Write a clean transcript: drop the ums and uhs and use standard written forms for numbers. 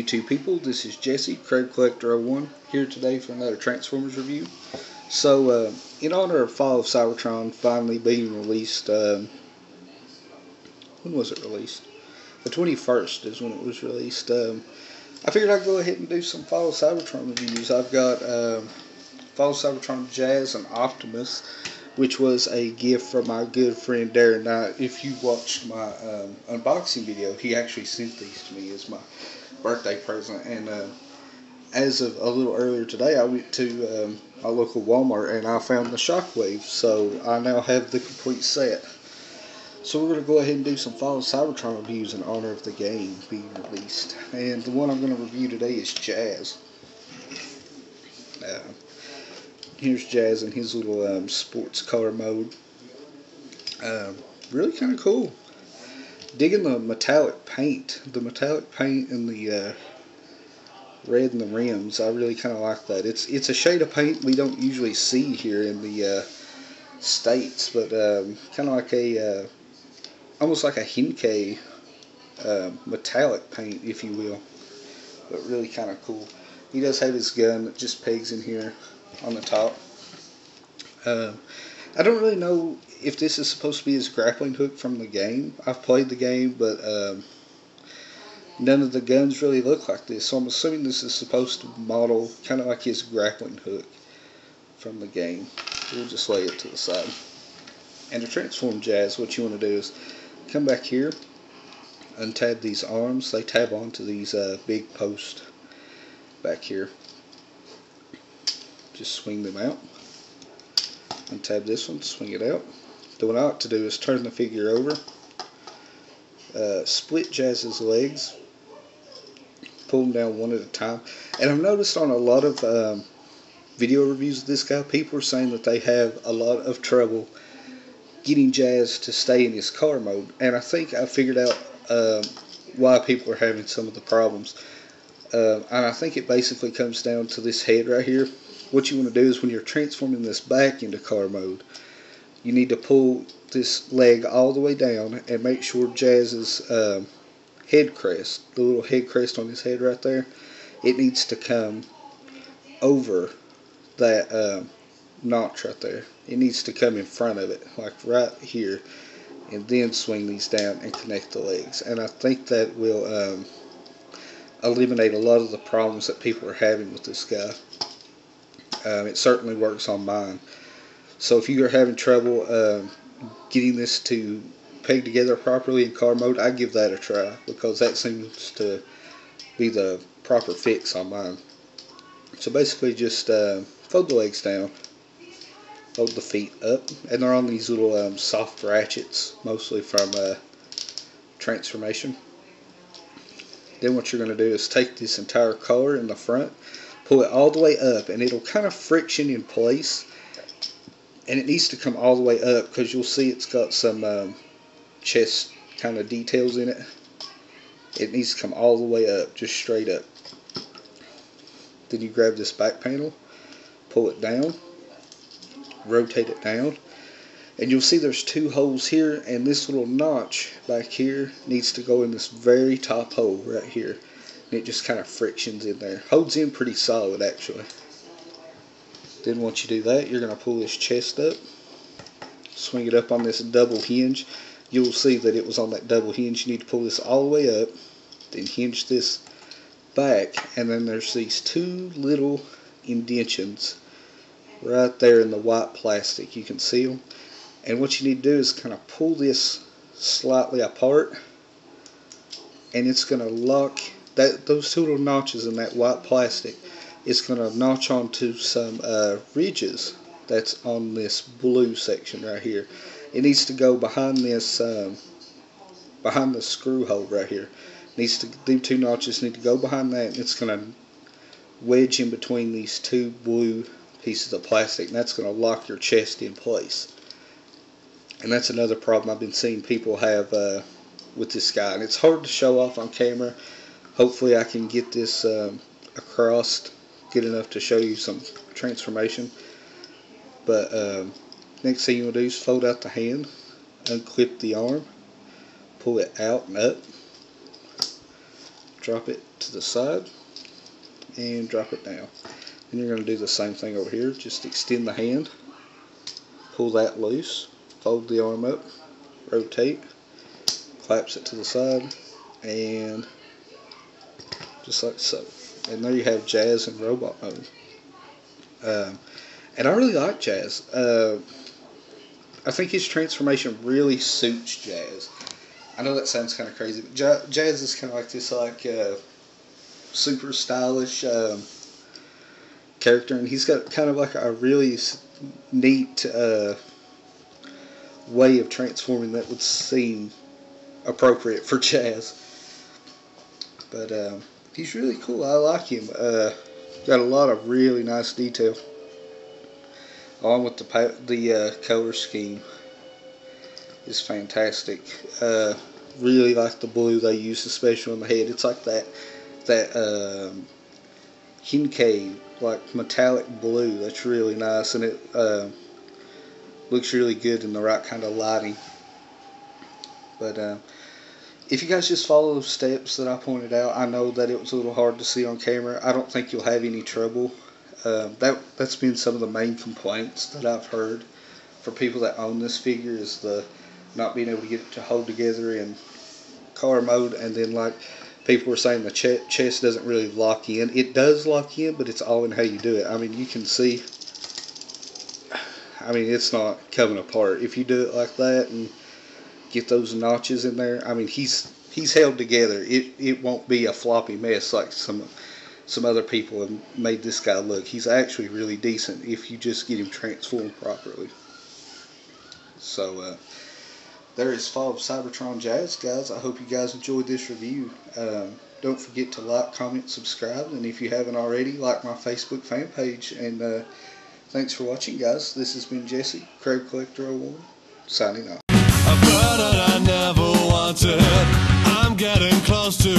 YouTube people? This is Jesse, Crab Collector 01, here today for another Transformers review. So, in honor of Fall of Cybertron finally being released, when was it released? The 21st is when it was released. I figured I'd go ahead and do some Fall of Cybertron reviews. I've got Fall of Cybertron Jazz and Optimus, which was a gift from my good friend Darren. Now, if you watched my unboxing video, he actually sent these to me as my birthday present. And as of a little earlier today, I went to my local Walmart and I found the Shockwave. So I now have the complete set. So we're going to go ahead and do some Fall of Cybertron reviews in honor of the game being released. And the one I'm going to review today is Jazz. Here's Jazz in his little sports car mode. Really kind of cool. Digging the metallic paint. The metallic paint and the red in the rims. I really kind of like that. It's a shade of paint we don't usually see here in the States, but kind of like a almost like a Henkei metallic paint, if you will. But really kind of cool. He does have his gun that just pegs in here on the top. I don't really know if this is supposed to be his grappling hook from the game. I've played the game, but none of the guns really look like this, so I'm assuming this is supposed to model kind of like his grappling hook from the game. We'll just lay it to the side. And to transform Jazz, what you want to do is come back here, untab these arms. They tab onto these big posts back here. Just swing them out. Untab this one, swing it out. Then what I like to do is turn the figure over, split Jazz's legs, pull them down one at a time. And I've noticed on a lot of video reviews of this guy, people are saying that they have a lot of trouble getting Jazz to stay in his car mode. And I think I figured out why people are having some of the problems. And I think it basically comes down to this head right here. What you want to do is when you're transforming this back into car mode, you need to pull this leg all the way down and make sure Jazz's head crest, the little head crest on his head right there, it needs to come over that notch right there. It needs to come in front of it, like right here, and then swing these down and connect the legs. And I think that will eliminate a lot of the problems that people are having with this guy. It certainly works on mine. So if you are having trouble getting this to peg together properly in car mode, I give that a try, because that seems to be the proper fix on mine. So basically just fold the legs down, fold the feet up, and they're on these little soft ratchets, mostly from Transformation. Then what you're going to do is take this entire collar in the front, pull it all the way up, and it'll kind of friction in place, and it needs to come all the way up, because you'll see it's got some chest kind of details in it. It needs to come all the way up, just straight up. Then you grab this back panel, pull it down, rotate it down, and you'll see there's two holes here, and this little notch back here needs to go in this very top hole right here. And it just kind of frictions in there. Holds in pretty solid, actually. Then once you do that, you're going to pull this chest up, swing it up on this double hinge. You'll see that it was on that double hinge. You need to pull this all the way up, then hinge this back, and then there's these two little indentions right there in the white plastic. You can see them. And what you need to do is kind of pull this slightly apart, and it's going to lock those two little notches in that white plastic. It's going to notch onto some ridges that's on this blue section right here. It needs to go behind this, behind the screw hole right here. These two notches need to go behind that, and it's going to wedge in between these two blue pieces of plastic, and that's going to lock your chest in place. And that's another problem I've been seeing people have with this guy, and it's hard to show off on camera. Hopefully I can get this across good enough to show you some transformation. But next thing you want to do is fold out the hand, unclip the arm, pull it out and up, drop it to the side and drop it down. And you're going to do the same thing over here. Just extend the hand, pull that loose, fold the arm up, rotate, collapse it to the side, and just like so. And there you have Jazz in robot mode. And I really like Jazz. I think his transformation really suits Jazz. I know that sounds kind of crazy, but Jazz is kind of like this super stylish character, and he's got kind of like a really neat way of transforming that would seem appropriate for Jazz. But he's really cool. I like him. Got a lot of really nice detail, along with the color scheme is fantastic. Really like the blue they used, especially on the head. It's like that Kincaid, like metallic blue. That's really nice, and it looks really good in the right kind of lighting. But if you guys just follow the steps that I pointed out, I know that it was a little hard to see on camera. I don't think you'll have any trouble. That's been some of the main complaints that I've heard for people that own this figure, is the not being able to get it to hold together in car mode, and then like people were saying the chest doesn't really lock in. It does lock in, but it's all in how you do it. I mean, you can see, I mean, it's not coming apart. If you do it like that and get those notches in there, I mean, he's held together. It won't be a floppy mess like some other people have made this guy look. He's actually really decent if you just get him transformed properly. So there is Fall of Cybertron Jazz, guys. I hope you guys enjoyed this review. Don't forget to like, comment, subscribe, and if you haven't already, like my Facebook fan page. And thanks for watching, guys. This has been Jesse, Crab Collector 01, signing off. A bird that I never wanted, I'm getting close to